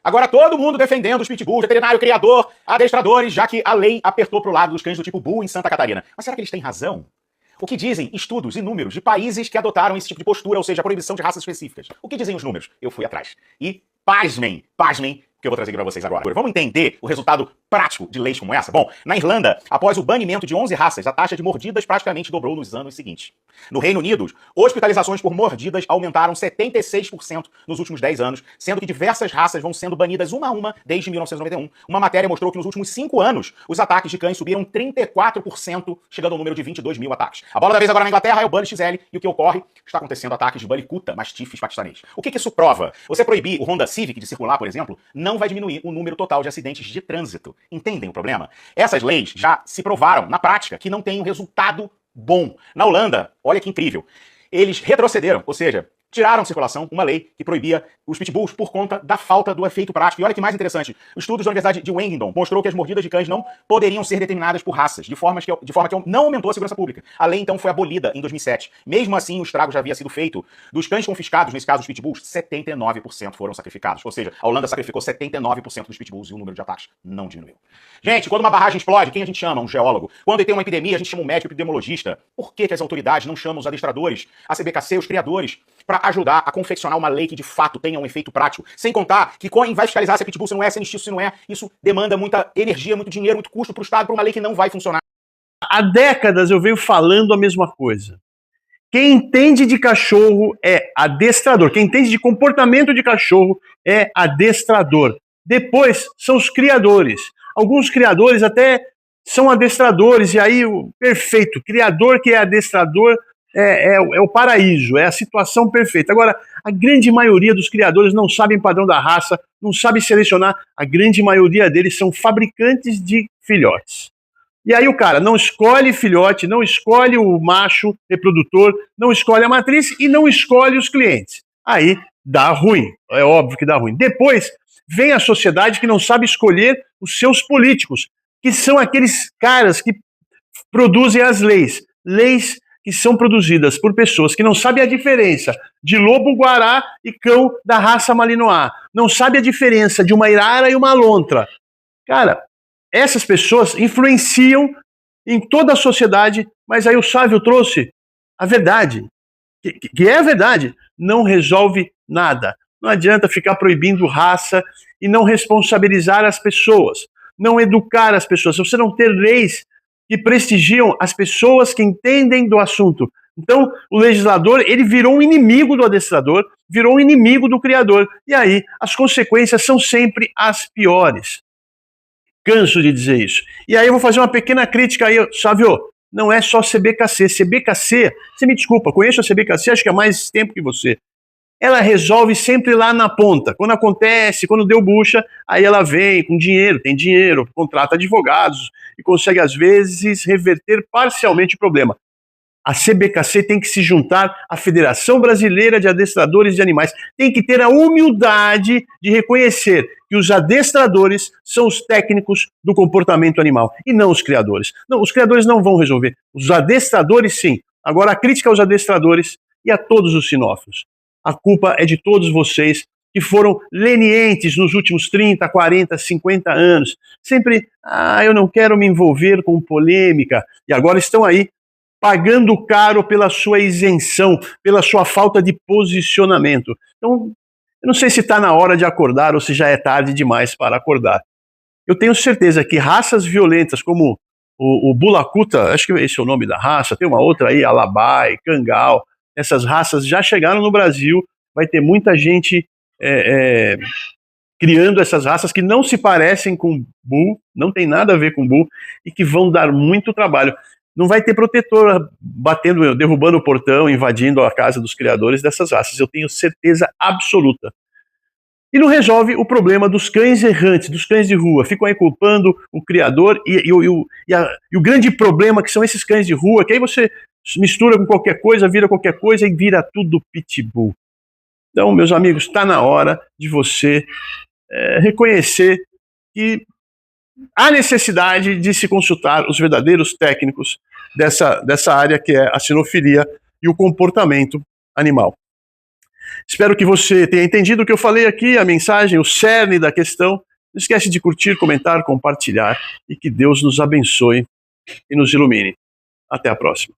Agora todo mundo defendendo os pitbulls, veterinário, criador, adestradores, já que a lei apertou pro lado dos cães do tipo Bull em Santa Catarina. Mas será que eles têm razão? O que dizem estudos e números de países que adotaram esse tipo de postura, ou seja, a proibição de raças específicas? O que dizem os números? Eu fui atrás. E pasmem, que eu vou trazer aqui pra vocês agora. Vamos entender o resultado prático de leis como essa? Bom, na Irlanda, após o banimento de 11 raças, a taxa de mordidas praticamente dobrou nos anos seguintes. No Reino Unido, hospitalizações por mordidas aumentaram 76% nos últimos 10 anos, sendo que diversas raças vão sendo banidas uma a uma desde 1991. Uma matéria mostrou que nos últimos 5 anos, os ataques de cães subiram 34%, chegando ao número de 22 mil ataques. A bola da vez agora na Inglaterra é o Bully XL, e o que ocorre? Está acontecendo ataques de Bully Kuta, mastifes paquistanês. O que isso prova? Você proibir o Honda Civic de circular, por exemplo, não vai diminuir o número total de acidentes de trânsito. Entendem o problema? Essas leis já se provaram, na prática, que não têm um resultado bom. Na Holanda, olha que incrível, eles retrocederam, ou seja, tiraram de circulação uma lei que proibia os pitbulls por conta da falta do efeito prático. E olha que mais interessante, estudos da Universidade de Wellington mostrou que as mordidas de cães não poderiam ser determinadas por raças, de forma que não aumentou a segurança pública. A lei, então, foi abolida em 2007. Mesmo assim, o estrago já havia sido feito. Dos cães confiscados, nesse caso os pitbulls, 79% foram sacrificados. Ou seja, a Holanda sacrificou 79% dos pitbulls e o número de ataques não diminuiu. Gente, quando uma barragem explode, quem a gente chama? Um geólogo. Quando tem uma epidemia, a gente chama um médico epidemiologista. Por que as autoridades não chamam os adestradores, a CBKC, os criadores, para ajudar a confeccionar uma lei que de fato tenha um efeito prático? Sem contar que quem vai fiscalizar se é pitbull, se não é, se é mestiço, se não é, isso demanda muita energia, muito dinheiro, muito custo para o Estado, para uma lei que não vai funcionar. Há décadas eu venho falando a mesma coisa. Quem entende de cachorro é adestrador. Quem entende de comportamento de cachorro é adestrador. Depois são os criadores. Alguns criadores até são adestradores, e aí, perfeito, criador que é adestrador é o paraíso, é a situação perfeita. Agora, a grande maioria dos criadores não sabem padrão da raça, não sabem selecionar, a grande maioria deles são fabricantes de filhotes. E aí o cara não escolhe filhote, não escolhe o macho reprodutor, não escolhe a matriz e não escolhe os clientes. Aí dá ruim, é óbvio que dá ruim. Depois vem a sociedade que não sabe escolher os seus políticos, que são aqueles caras que produzem as leis. Leis que são produzidas por pessoas que não sabem a diferença de lobo-guará e cão da raça Malinois. Não sabem a diferença de uma irara e uma lontra. Cara, essas pessoas influenciam em toda a sociedade, mas aí o Sávio trouxe a verdade, que é a verdade, não resolve nada. Não adianta ficar proibindo raça e não responsabilizar as pessoas, não educar as pessoas. Se você não ter leis que prestigiam as pessoas que entendem do assunto. Então, o legislador, ele virou um inimigo do adestrador, virou um inimigo do criador. E aí, as consequências são sempre as piores. Canso de dizer isso. E aí eu vou fazer uma pequena crítica aí, Sávio, não é só CBKC. CBKC, você me desculpa, conheço a CBKC, acho que há mais tempo que você. Ela resolve sempre lá na ponta. Quando acontece, quando deu bucha, aí ela vem com dinheiro, tem dinheiro, contrata advogados e consegue, às vezes, reverter parcialmente o problema. A CBKC tem que se juntar à Federação Brasileira de Adestradores de Animais. Tem que ter a humildade de reconhecer que os adestradores são os técnicos do comportamento animal e não os criadores. Não, os criadores não vão resolver. Os adestradores, sim. Agora, a crítica aos adestradores e a todos os sinófilos. A culpa é de todos vocês que foram lenientes nos últimos 30, 40, 50 anos. Sempre, eu não quero me envolver com polêmica. E agora estão aí pagando caro pela sua isenção, pela sua falta de posicionamento. Então, eu não sei se está na hora de acordar ou se já é tarde demais para acordar. Eu tenho certeza que raças violentas como o Bulacuta, acho que esse é o nome da raça, tem uma outra aí, Alabai, Kangal, essas raças já chegaram no Brasil, vai ter muita gente criando essas raças que não se parecem com Bull, não tem nada a ver com Bull, e que vão dar muito trabalho. Não vai ter protetor batendo, derrubando o portão, invadindo a casa dos criadores dessas raças, eu tenho certeza absoluta. E não resolve o problema dos cães errantes, dos cães de rua. Ficam aí culpando o criador e o grande problema que são esses cães de rua, que aí você mistura com qualquer coisa, vira qualquer coisa e vira tudo pitbull. Então, meus amigos, está na hora de você reconhecer que há necessidade de se consultar os verdadeiros técnicos dessa área que é a sinofilia e o comportamento animal. Espero que você tenha entendido o que eu falei aqui, a mensagem, o cerne da questão. Não esquece de curtir, comentar, compartilhar e que Deus nos abençoe e nos ilumine. Até a próxima.